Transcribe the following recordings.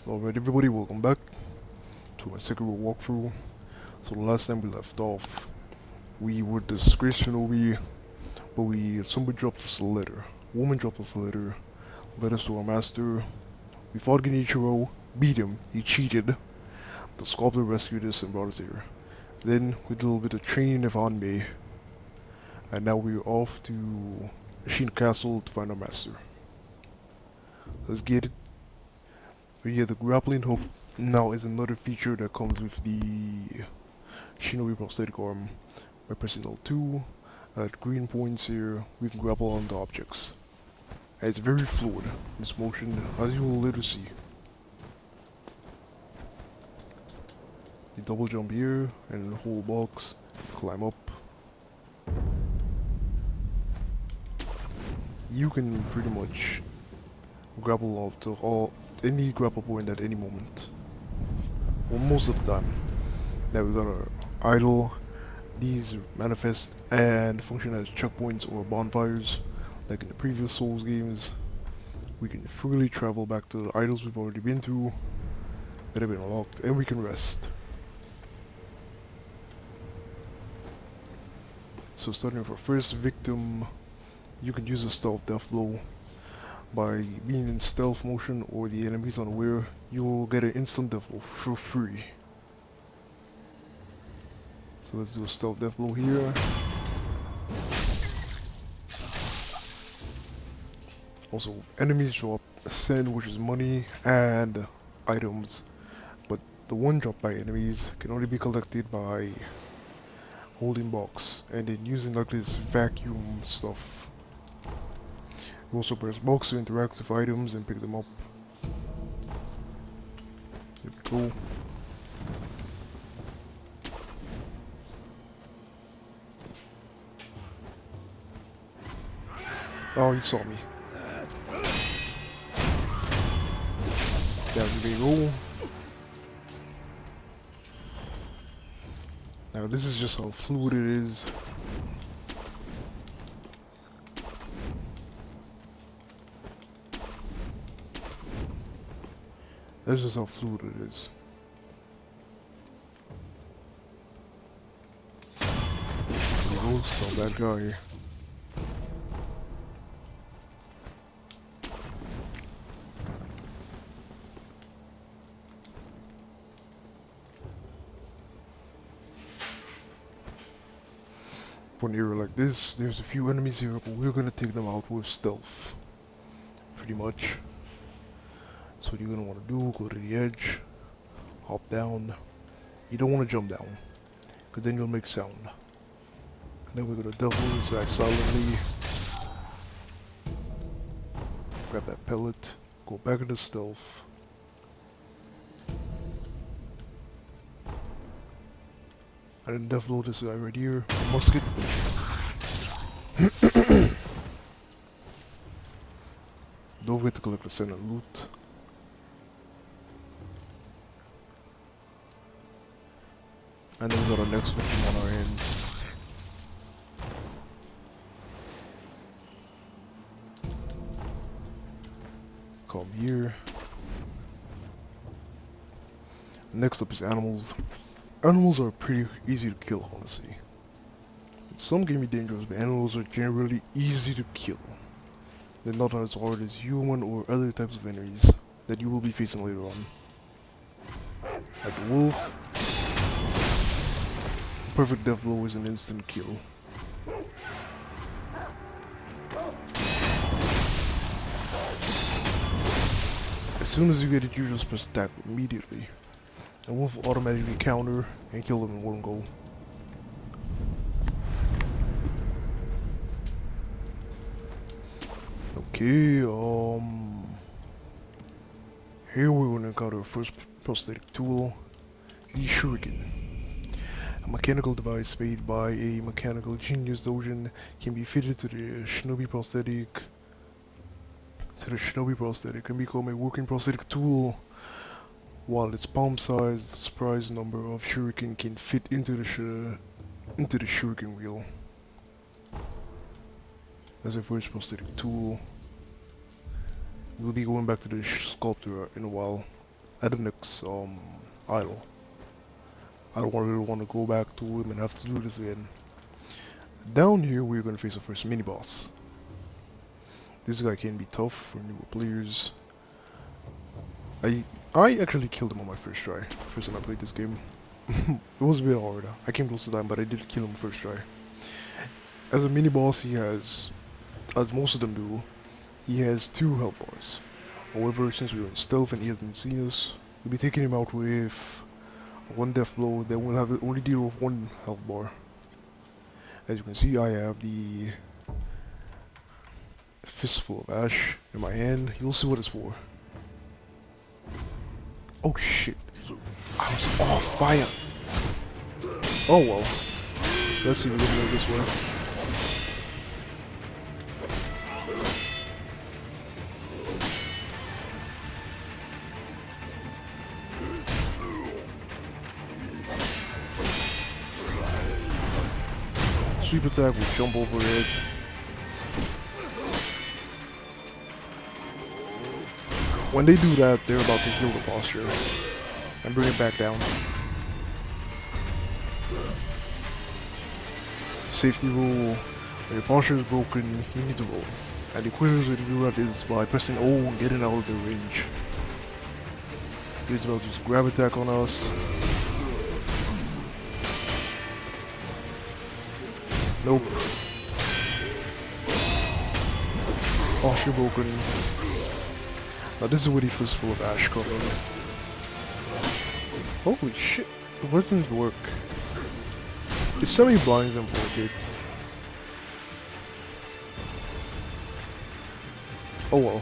Alright everybody, welcome back to my Sekiro walkthrough. So the last time we left off, we were disgraced Shinobi, but somebody dropped us a letter. A woman dropped us a letter, led us to our master. We fought Genichiro, beat him, he cheated. The sculptor rescued us and brought us here. Then we did a little bit of training of Hanmei, and now we're off to Ashina Castle to find our master. Let's get it. But yeah, the grappling hook now is another feature that comes with the Shinobi prosthetic arm. By pressing L2, at green points here, we can grapple onto objects. And it's very fluid in its motion, as you will later see. You double jump here, and hold box, climb up. You can pretty much grapple off to any grapple point at any moment. Well, most of the time. Now we're gonna idle. These manifest and function as checkpoints or bonfires. Like in the previous Souls games, we can freely travel back to the idols we've already been through that have been unlocked, and we can rest. So starting with our first victim, you can use a stealth death blow. By being in stealth motion or the enemy's unaware, you will get an instant death blow for free. So let's do a stealth death blow here. Also, enemies drop ascend, which is money, and items. But the one dropped by enemies can only be collected by holding box and then using like this vacuum stuff. You also press box to interact with items and pick them up. There we go. Oh, he saw me. There we go. Now this is just how fluid it is. That's just how fluid it is. There we go, saw that guy. For an area like this, there's a few enemies here, but we're gonna take them out with stealth. Pretty much. So what you're gonna want to do, go to the edge, hop down. You don't want to jump down, because then you'll make sound. And then we're gonna double this guy silently. Grab that pellet, go back into stealth. And then death blow this guy right here, musket. Don't forget to collect the center loot. And then we got our next victim on our hands. Come here. Next up is animals. Animals are pretty easy to kill, honestly. Some can be dangerous, but animals are generally easy to kill. They're not as hard as human or other types of enemies that you will be facing later on. Like the wolf. Perfect death blow is an instant kill. As soon as you get it, you just press attack immediately. The wolf will automatically counter and kill them in one go. Okay, here we will encounter our first prosthetic tool, the Shuriken. A mechanical device made by a mechanical genius dojin can be fitted to the Shinobi prosthetic and become a working prosthetic tool. While its palm-sized, surprise number of shuriken can fit into the shuriken wheel. That's a first prosthetic tool. We'll be going back to the sculptor in a while at the next idol. I don't really want to go back to him and have to do this again. Down here we're gonna face our first mini boss. This guy can be tough for newer players. I actually killed him on my first try. First time I played this game. It was a bit hard. I came close to that, but I did kill him first try. As a mini boss, he has, as most of them do, he has 2 health bars. However, since we were in stealth and he hasn't seen us, we'll be taking him out with 1 death blow. Then we'll have only deal with 1 health bar. As you can see, I have the fistful of ash in my hand. You'll see what it's for. Oh shit! I was off by a. Oh well. Let's see if we can go this way. Sweep attack will jump over it. When they do that, they're about to heal the posture and bring it back down. Safety rule: when your posture is broken, you need to roll. And the quickest way to do that is by pressing O and getting out of their range. He's about to use grab attack on us. Nope. Posture broken. Now this is where the fistful of ash come in. Holy shit, the weapons work. The semi-blinds them for a bit. Oh well.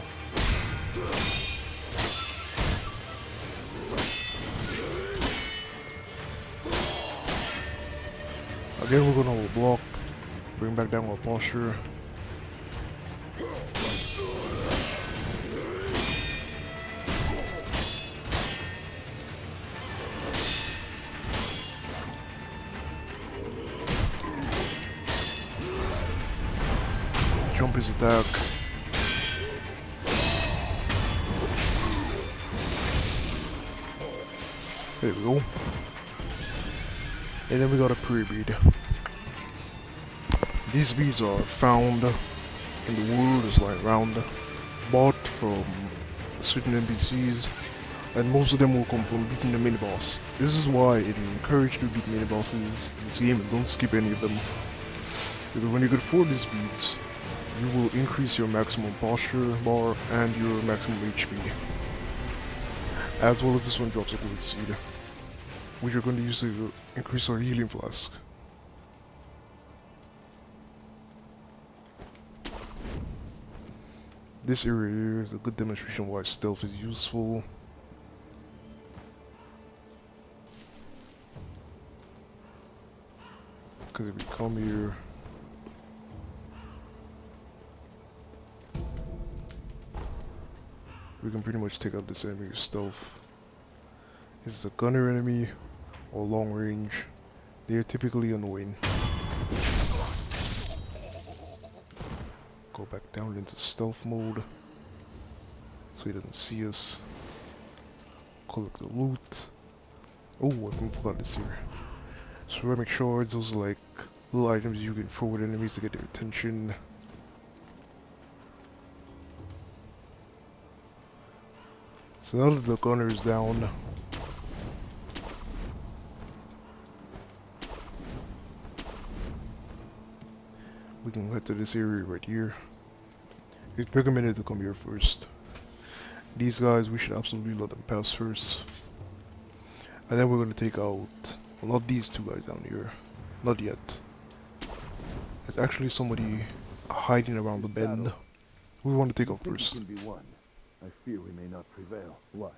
Again we're gonna block, bring back down our posture. Jump his attack. There we go. And then we got a pre-bead. These beads are found in the world, is lying around, bought from certain NPCs, and most of them will come from beating the mini boss. This is why it is encouraged to beat mini bosses in this game and don't skip any of them. Because when you get 4 of these beads, you will increase your maximum posture bar and your maximum HP. As well as this one drops a gold seed, which you're going to use to increase our healing flask. This area here is a good demonstration why stealth is useful. Because if we come here, we can pretty much take out this enemy with stealth. This is a gunner enemy or long range. They are typically annoying. Go back down into stealth mode so he doesn't see us. Collect the loot. Oh, I think about this here. Ceramic shards, those are like little items you can throw at enemies to get their attention. So now that the gunner is down, we can head to this area right here. It took a minute to come here first. These guys, we should absolutely let them pass first. And then we're going to take out, well, not these 2 guys down here. Not yet. There's actually somebody hiding around the bend. We want to take out first. Can be won. I fear we may not prevail. What?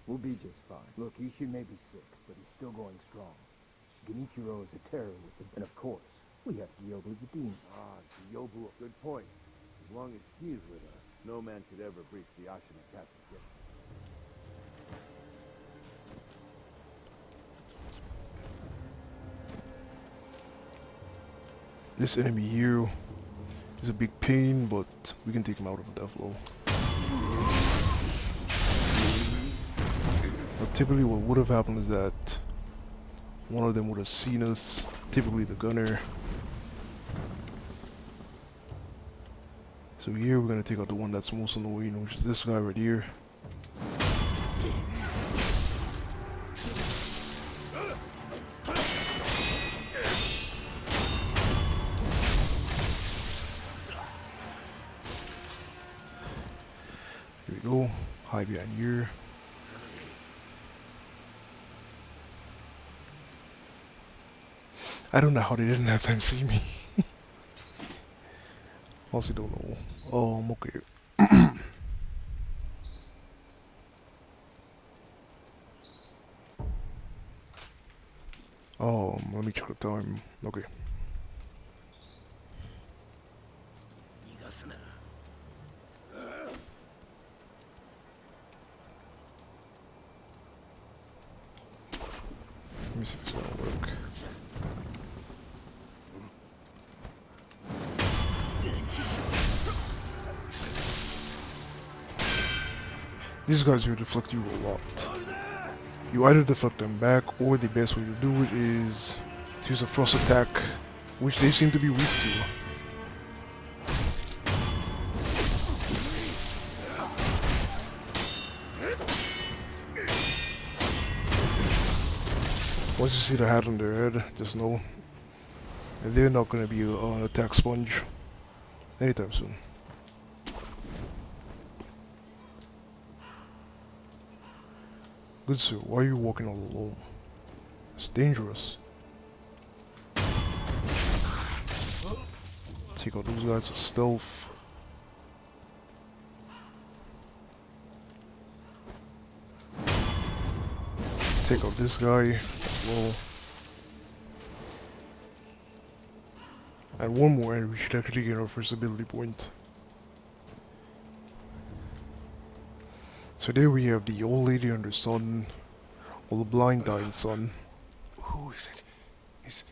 We'll be just fine. Look, Ishin may be sick, but he's still going strong. Genichiro is a terror with him. And of course, we have Gyobu the Demon. Ah, Gyobu, good point. As long as he's with us, no man should ever breach the Ashina Castle. This enemy here is a big pain, but we can take him out of a death blow. Typically what would have happened is that one of them would have seen us, typically the gunner. So here we're gonna take out the one that's most annoying, which is this guy right here. Here we go, hide behind here. I don't know how they didn't have time to see me. Also don't know. Okay. Let me check the time. Okay. Let me see if it's gonna work. These guys here deflect you a lot. You either deflect them back, or the best way to do it is to use a frost attack, which they seem to be weak to. Once you see the hat on their head, just know that they're not going to be an attack sponge anytime soon. Good sir, why are you walking all alone? It's dangerous. Take out those guys with stealth. Take out this guy as well. And one more and we should actually get our first ability point. So there we have the old lady and her son, or the blind dying son. Who is it? Is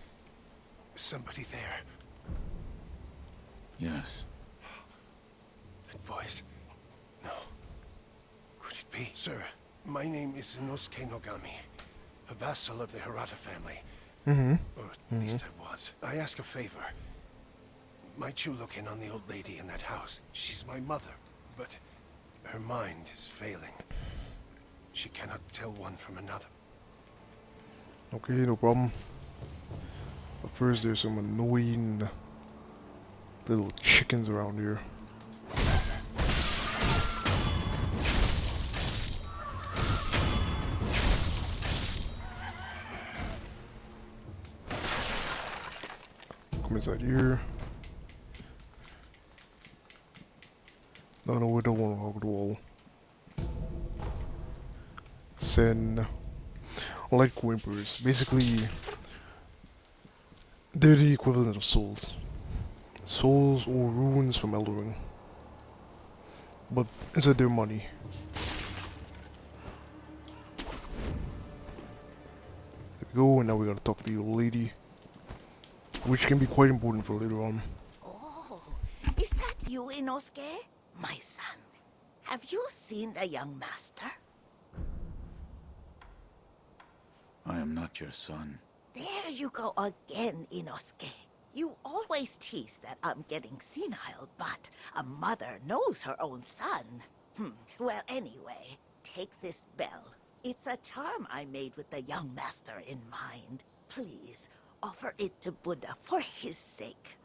somebody there? Yes. That voice. No. Could it be? Sir, my name is Inosuke Nogami, a vassal of the Hirata family. Or at least I was. I ask a favor. Might you look in on the old lady in that house? She's my mother, but her mind is failing. She cannot tell one from another. Okay, no problem. But first there's some annoying little chickens around here. Come inside here. No, we don't want to hug the wall. Sen. Like whimpers. Basically, they're the equivalent of souls. Souls or runes from Elden Ring. But instead they're money. There we go, and now we gotta talk to the old lady. Which can be quite important for later on. Oh, is that you, Inosuke? My son, have you seen the young master? I am not your son. There you go again, Inosuke. You always tease that I'm getting senile, but a mother knows her own son. Well, anyway, take this bell. It's a charm I made with the young master in mind. Please, offer it to Buddha for his sake.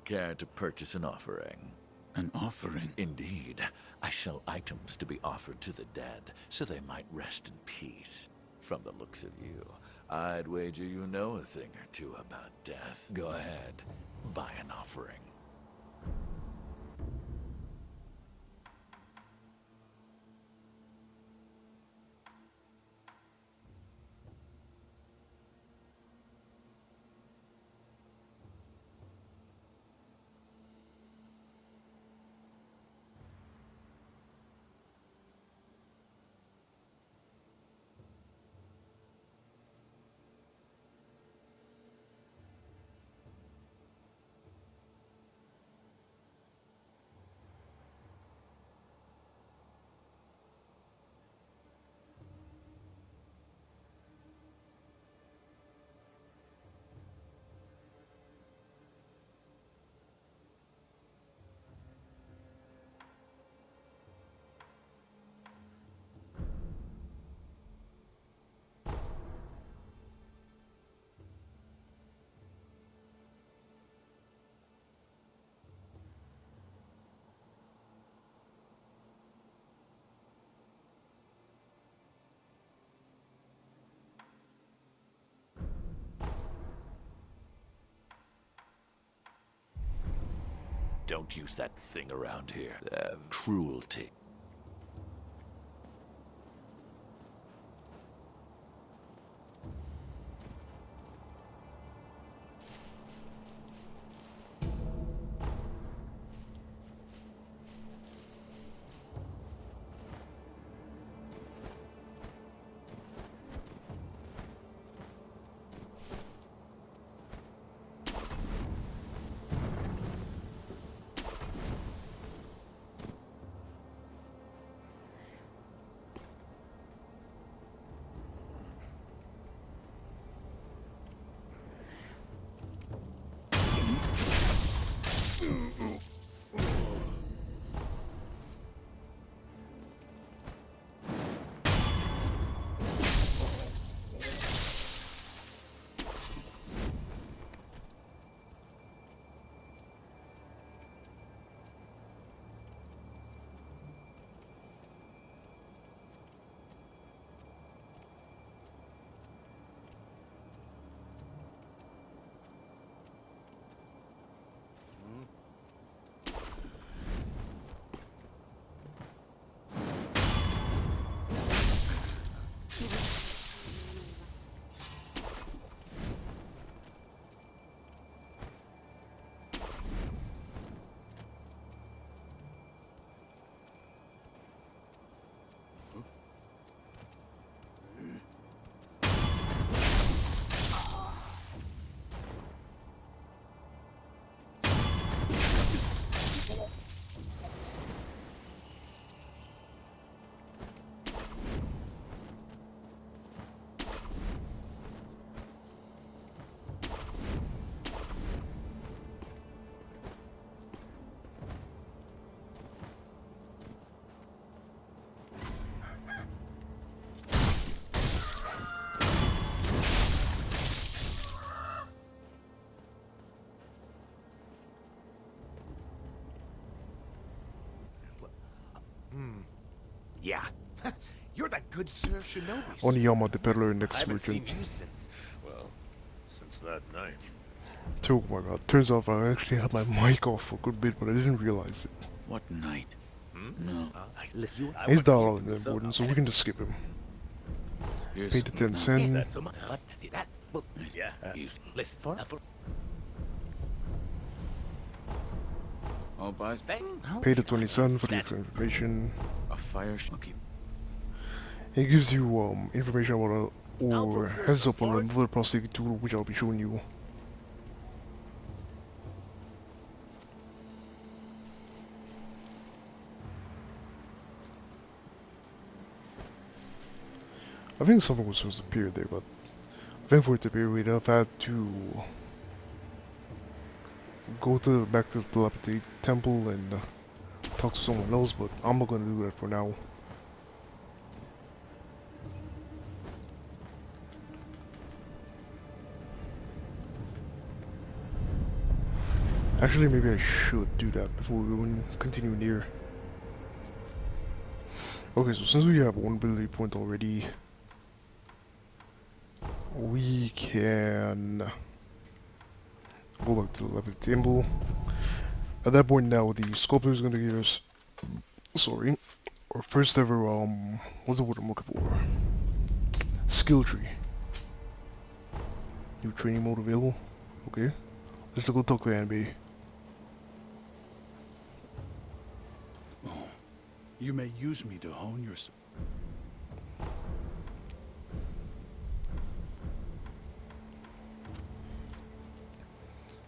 Care to purchase an offering? An offering? Indeed. I sell items to be offered to the dead, so they might rest in peace. From the looks of you, I'd wager you know a thing or two about death. Go ahead, buy an offering. Don't use that thing around here. Cruelty. Yeah. You're that good Sir Shinobi. Oniyama, the peddler and I haven't seen ex-merchant. you since, well, since that night. Oh my god, turns out I actually had my mic off for a good bit, but I didn't realize it. What night? Hmm? No. He's not all that important, so we can just skip him. Here's Pay the 10 something. cent. Yeah. Listen for I'll buy Pay the 20 cent for the extra information. a fire monkey. It gives you information about or heads up on another prosthetic tool which I'll be showing you. I think something was supposed to appear there, but I think for it to appear we'd have had to go back to the Telepathy Temple and talk to someone else, but I'm not gonna do that for now. Actually, maybe I should do that before we continue near. Okay, so since we have one ability point already, we can go back to the level table. At that point now, the sculptor is gonna give us, sorry, our first ever, what's the word I'm looking for? Skill tree. New training mode available. Okay. Let's go talk to Anby. Oh, you may use me to hone your...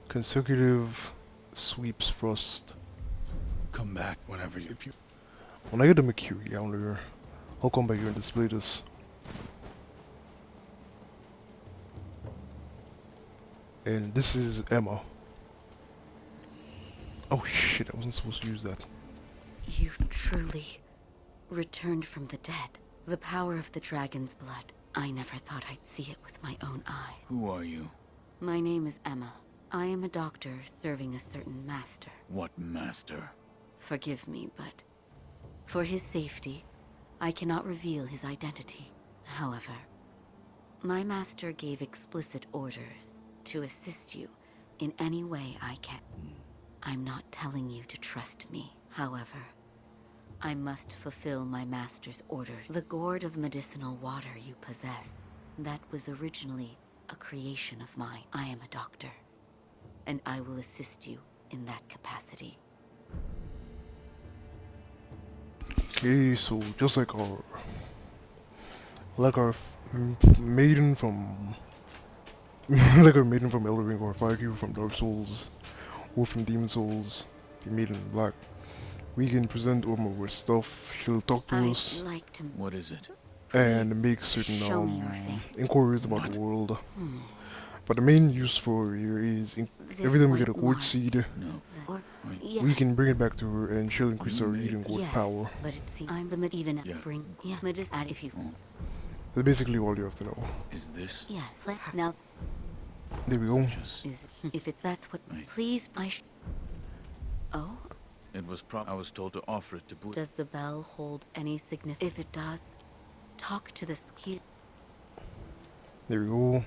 Consecutive sweeps thrust. Come back whenever you... If you... When I get the Mercury counter, I'll come back here and display this. And this is Emma. Oh shit, I wasn't supposed to use that. You truly returned from the dead. The power of the dragon's blood. I never thought I'd see it with my own eyes. Who are you? My name is Emma. I am a doctor serving a certain master. What master? Forgive me, but for his safety, I cannot reveal his identity. However, my master gave explicit orders to assist you in any way I can. I'm not telling you to trust me. However, I must fulfill my master's orders. The gourd of medicinal water you possess, that was originally a creation of mine. I am a doctor, and I will assist you in that capacity. Okay, so just like our maiden from like our maiden from Elden Ring or Fire from Dark Souls or from Demon Souls, the maiden in black. We can present Orma with stuff, she'll talk to I'd us like to... What is it? and Please make certain show me your face. inquiries about What? the world. But the main use for here is every This time we get a white gourd mark. seed, No. Or, Wait. yeah. we can bring it back to her and she'll increase You our made eating gourd Yes, power. but it seems I'm the even Yeah. bring add if you That's basically all you have to know. Is this... yes let her now There we go. Just... is if it's that's what Right. please oh, It was I was told to offer it to Buddha. does the bell hold any significance? If it does, talk to the ski. There we go.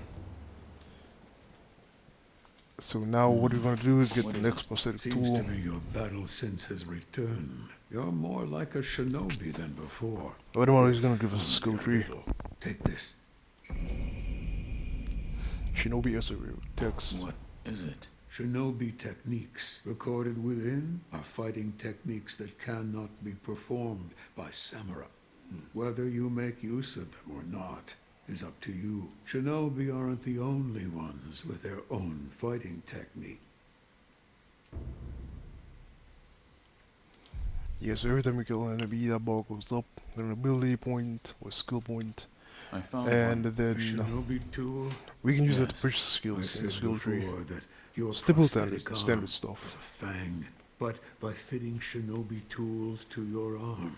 So now what we're gonna do is get What the is next it? prosthetic Seems tool. to be your battle sense has returned. You're more like a shinobi than before. Wait a minute, he's gonna give us a skill Only tree. little. Take this. Shinobi SRU text. What is it? Shinobi techniques recorded within are fighting techniques that cannot be performed by samurai. Whether you make use of them or not is up to you. Shinobi aren't the only ones with their own fighting technique. Yeah, so every time we kill an enemy, that bar goes up, an ability point or skill point, I found and one. A then shinobi tool? we can use that to Yes. push I skills in the said skill tree. before that your Stipple prosthetic standard arm stuff. is a fang, but by fitting shinobi tools to your arm,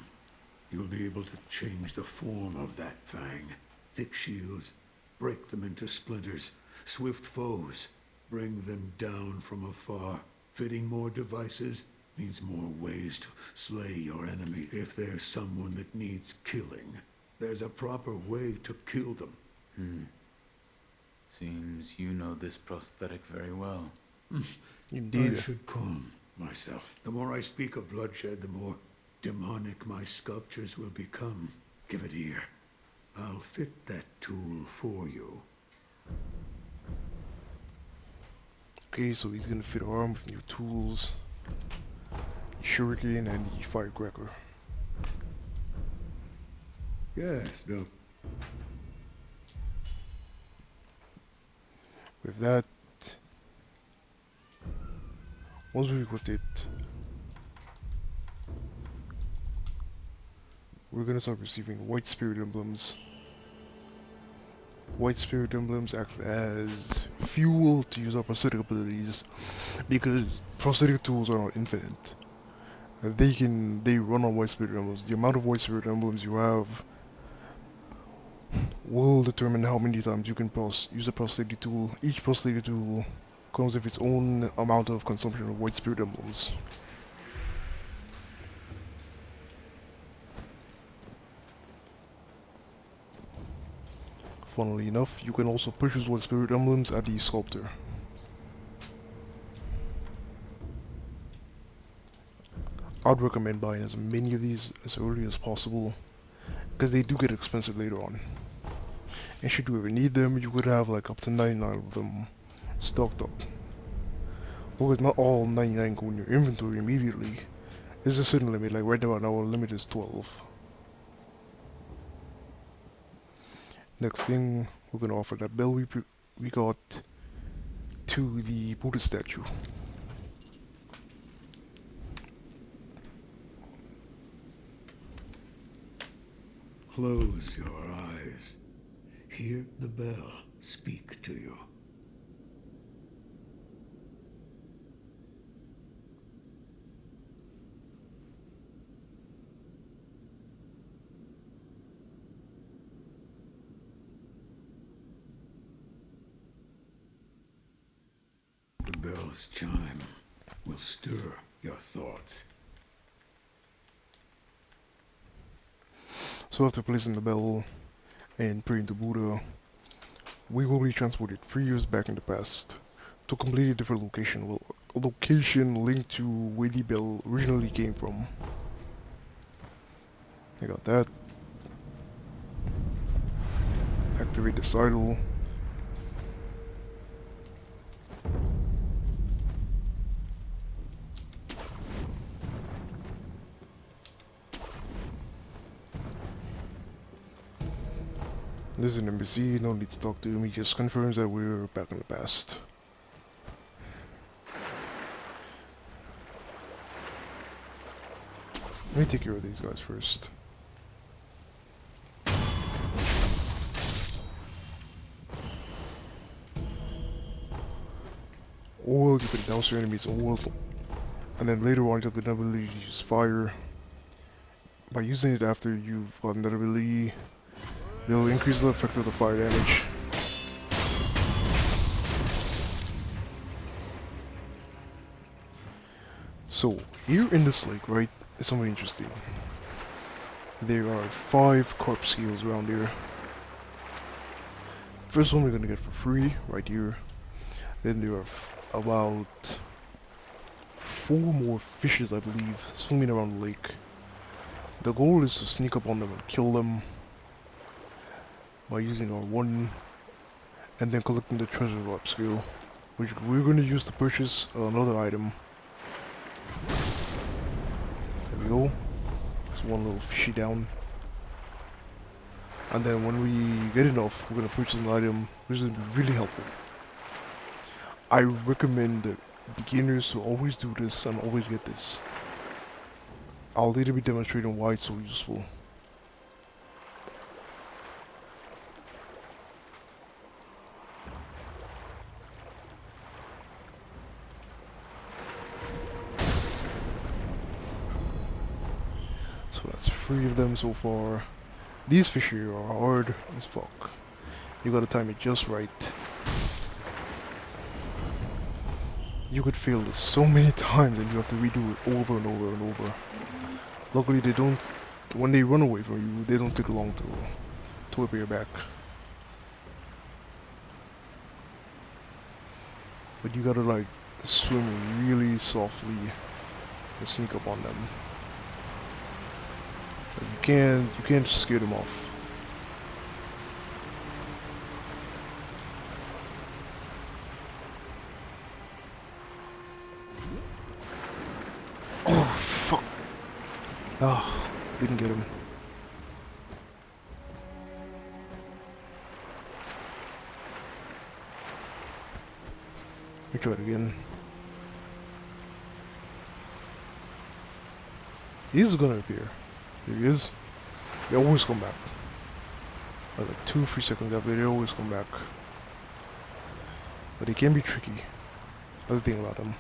you'll be able to change the form of that fang. Thick shields, break them into splinters. Swift foes, bring them down from afar. Fitting more devices means more ways to slay your enemy. If there's someone that needs killing, there's a proper way to kill them. Seems you know this prosthetic very well. Indeed. I should calm myself. The more I speak of bloodshed, the more demonic my sculptures will become. Give it ear. I'll fit that tool for you. Okay, so he's gonna fit our arm with new tools, the shuriken and the firecracker. Yes, no. With that, once we equip it, we're gonna start receiving white spirit emblems. White spirit emblems act as fuel to use our prosthetic abilities, because prosthetic tools are not infinite. They run on white spirit emblems. The amount of white spirit emblems you have will determine how many times you can use a prosthetic tool. Each prosthetic tool comes with its own amount of consumption of white spirit emblems. Funnily enough, you can also purchase white spirit emblems at the sculptor. I'd recommend buying as many of these as early as possible, because they do get expensive later on. And should you ever need them, you could have like up to 99 of them stocked up. Because not all 99 go in your inventory immediately. There's a certain limit, like right now our limit is 12. Next thing, we're gonna offer that bell we got to the Buddha statue. Close your eyes. Hear the bell speak to you. The bell's chime will stir your thoughts. So after placing the bell and praying to Buddha, we will be transported 3 years back in the past to a completely different location. Well, a location linked to where the bell originally came from. I got that. Activate the idol. This is an NPC, no need to talk to him, he just confirms that we're back in the past. Let me take care of these guys first. Oil, you can douse your enemies oil, and then later on you have the ability to use fire. By using it after you've gotten that ability, they'll increase the effect of the fire damage. So, here in this lake, right, is something interesting. There are 5 corpse skills around here. First one we're gonna get for free, right here. Then there are about 4 more fishes, I believe, swimming around the lake. The goal is to sneak up on them and kill them by using our 1 and then collecting the treasure drop skill, which we're going to use to purchase another item. There we go. That's one little fishy down. And then when we get enough, we're going to purchase an item which is going to be really helpful. I recommend beginners to always do this and always get this. I'll later be demonstrating why it's so useful. So that's 3 of them so far. These fish here are hard as fuck. You gotta time it just right. You could fail this so many times and you have to redo it over and over and over. Luckily they don't, when they run away from you, they don't take long to appear back. But you gotta like swim really softly and sneak up on them. But you can't just scare them off. Oh fuck! Ah, didn't get him. Let me try it again. He's gonna appear. There he is. They always come back. Like 2-3 seconds after, they always come back. But they can be tricky. Other thing about them.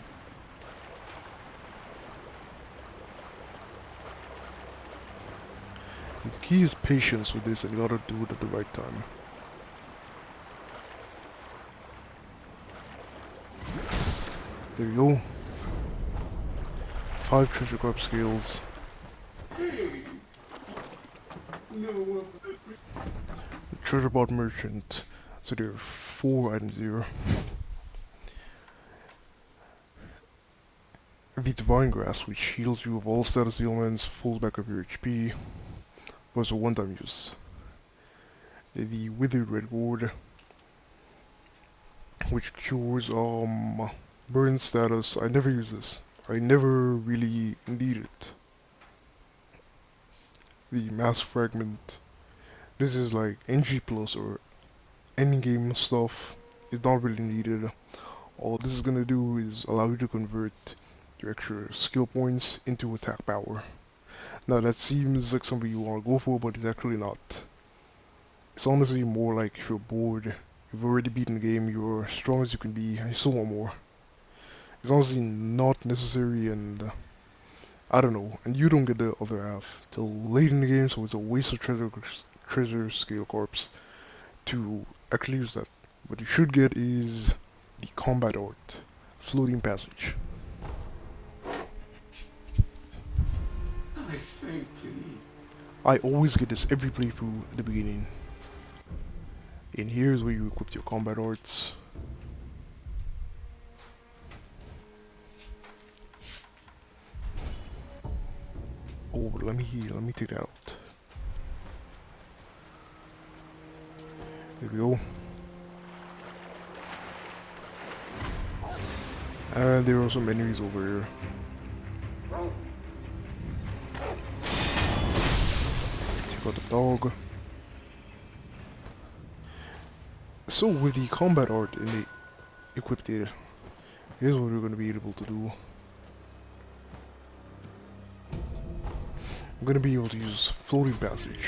The key is patience with this, and you gotta do it at the right time. There we go. 5 treasure corp scales. Treasure bot merchant. So there are 4 items here. The divine grass, which heals you of all status ailments, pulls back up your HP, was a one-time use. The withered red gourd, which cures burn status. I never use this. I never really need it. The mass fragment. This is like NG plus or endgame stuff. It's not really needed. All this is gonna do is allow you to convert your extra skill points into attack power. Now that seems like something you want to go for, but it's actually not. It's honestly more like if you're bored, you've already beaten the game, you're as strong as you can be, and you still want more. It's honestly not necessary, and I don't know. And you don't get the other half till late in the game, so it's a waste of treasure scale corpse to actually use that. What you should get is the combat art, floating passage. I thank thee. I always get this every playthrough at the beginning. And here's where you equip your combat arts. Oh, let me take that out. There we go. And there are some enemies over here. Take out the dog. So with the combat art in the equipped here, here's what we're going to be able to do. I'm going to be able to use floating passage,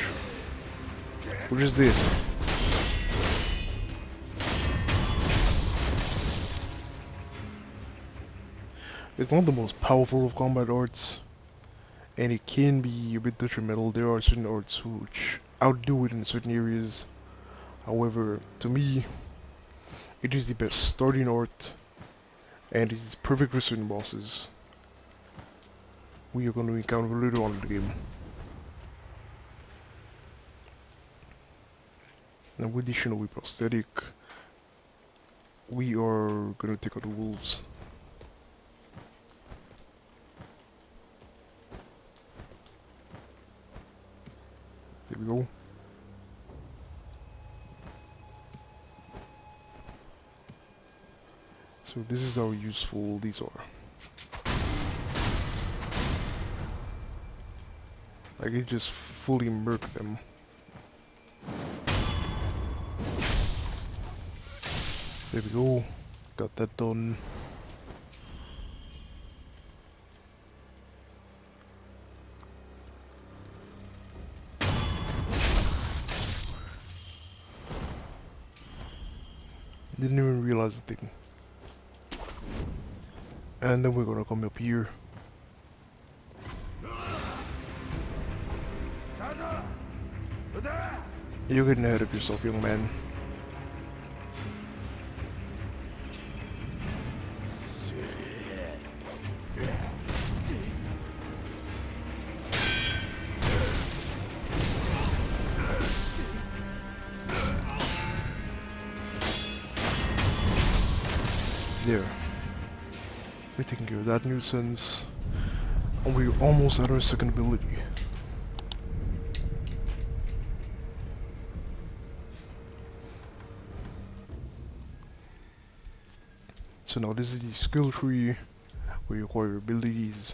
which is this. It's not the most powerful of combat arts, and it can be a bit detrimental. There are certain arts which outdo it in certain areas. However, to me, it is the best starting art, and it is perfect for certain bosses we are going to encounter later on in the game. Now with the shinobi prosthetic, we are going to take out the wolves. There we go. So this is how useful these are. I can just fully murk them. There we go. Got that done. Didn't even realize the thing. And then we're gonna come up here. You're getting ahead of yourself, young man. There. We're taking care of that nuisance. And we're almost at our second ability. So now this is the skill tree where you acquire abilities.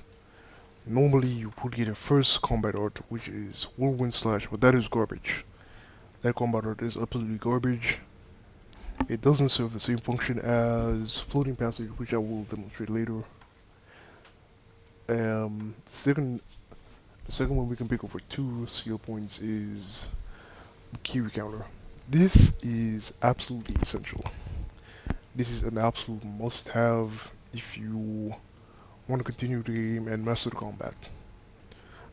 Normally you would get a first combat art, which is whirlwind slash, but that is garbage. That combat art is absolutely garbage. It doesn't serve the same function as floating passage, which I will demonstrate later. The second one we can pick up for 2 skill points is key recounter. This is absolutely essential. This is an absolute must-have if you want to continue the game and master the combat.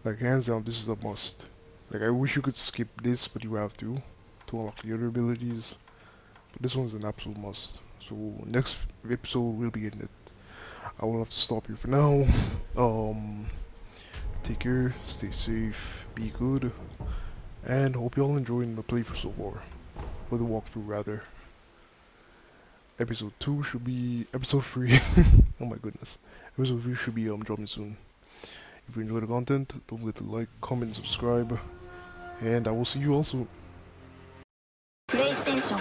Like hands down, this is a must. Like I wish you could skip this, but you have to unlock the other abilities. But this one's an absolute must. So next episode we'll be getting it. I will have to stop here for now. Take care, stay safe, be good, and hope you all enjoying the playthrough so far. Or the walkthrough, rather. Episode 2 should be... Episode 3. Oh my goodness. Episode 3 should be dropping soon. If you enjoy the content, don't forget to like, comment, subscribe, and I will see you all soon. PlayStation